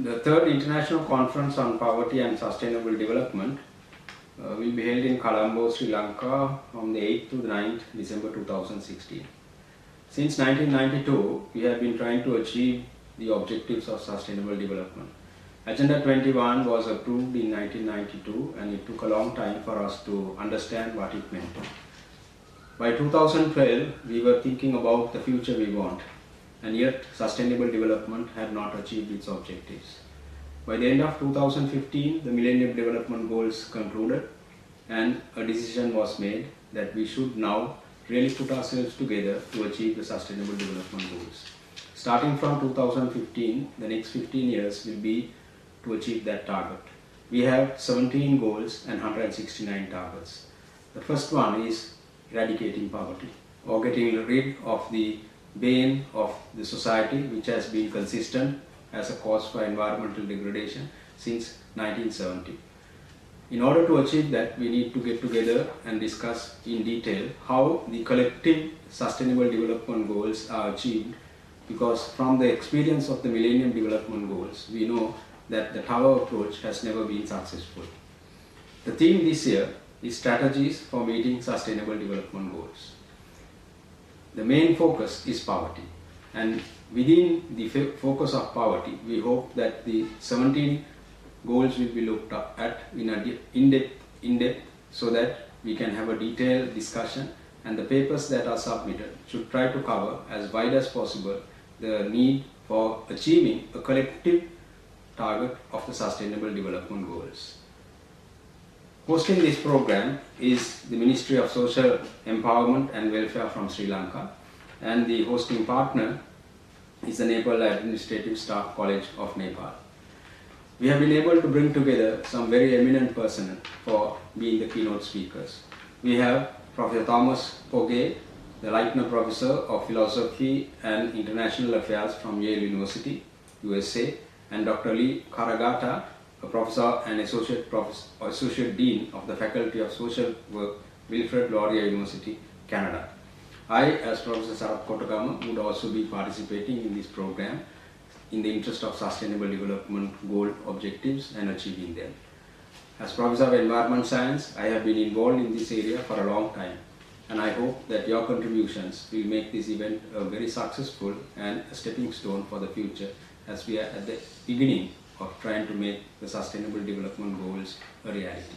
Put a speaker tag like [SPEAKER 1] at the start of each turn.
[SPEAKER 1] The third International Conference on Poverty and Sustainable Development will be held in Colombo, Sri Lanka from the 8th to the 9th December 2016. Since 1992, we have been trying to achieve the objectives of sustainable development. Agenda 21 was approved in 1992 and it took a long time for us to understand what it meant. By 2012, we were thinking about the future we want, and yet sustainable development had not achieved its objectives. By the end of 2015, the Millennium Development Goals concluded and a decision was made that we should now really put ourselves together to achieve the Sustainable Development Goals. Starting from 2015, the next 15 years will be to achieve that target. We have 17 goals and 169 targets. The first one is eradicating poverty, or getting rid of the bane of the society which has been consistent as a cause for environmental degradation since 1970. In order to achieve that, we need to get together and discuss in detail how the collective sustainable development goals are achieved, because from the experience of the Millennium Development Goals, we know that the tower approach has never been successful. The theme this year is strategies for meeting sustainable development goals. The main focus is poverty, and within the focus of poverty, we hope that the 17 goals will be looked at in depth so that we can have a detailed discussion, and the papers that are submitted should try to cover as wide as possible the need for achieving a collective target of the Sustainable Development Goals. Hosting this program is the Ministry of Social Empowerment and Welfare from Sri Lanka, and the hosting partner is the Nepal Administrative Staff College of Nepal. We have been able to bring together some very eminent personnel for being the keynote speakers. We have Professor Thomas Pogge, the Leitner Professor of Philosophy and International Affairs from Yale University, USA, and Dr. Lee Karagata, a professor and associate dean of the Faculty of Social Work, Wilfrid Laurier University, Canada. I, as Professor Sarath Kotagama, would also be participating in this program in the interest of sustainable development goal objectives and achieving them. As Professor of Environment Science, I have been involved in this area for a long time, and I hope that your contributions will make this event a very successful and a stepping stone for the future, as we are at the beginning of trying to make the Sustainable Development Goals a reality.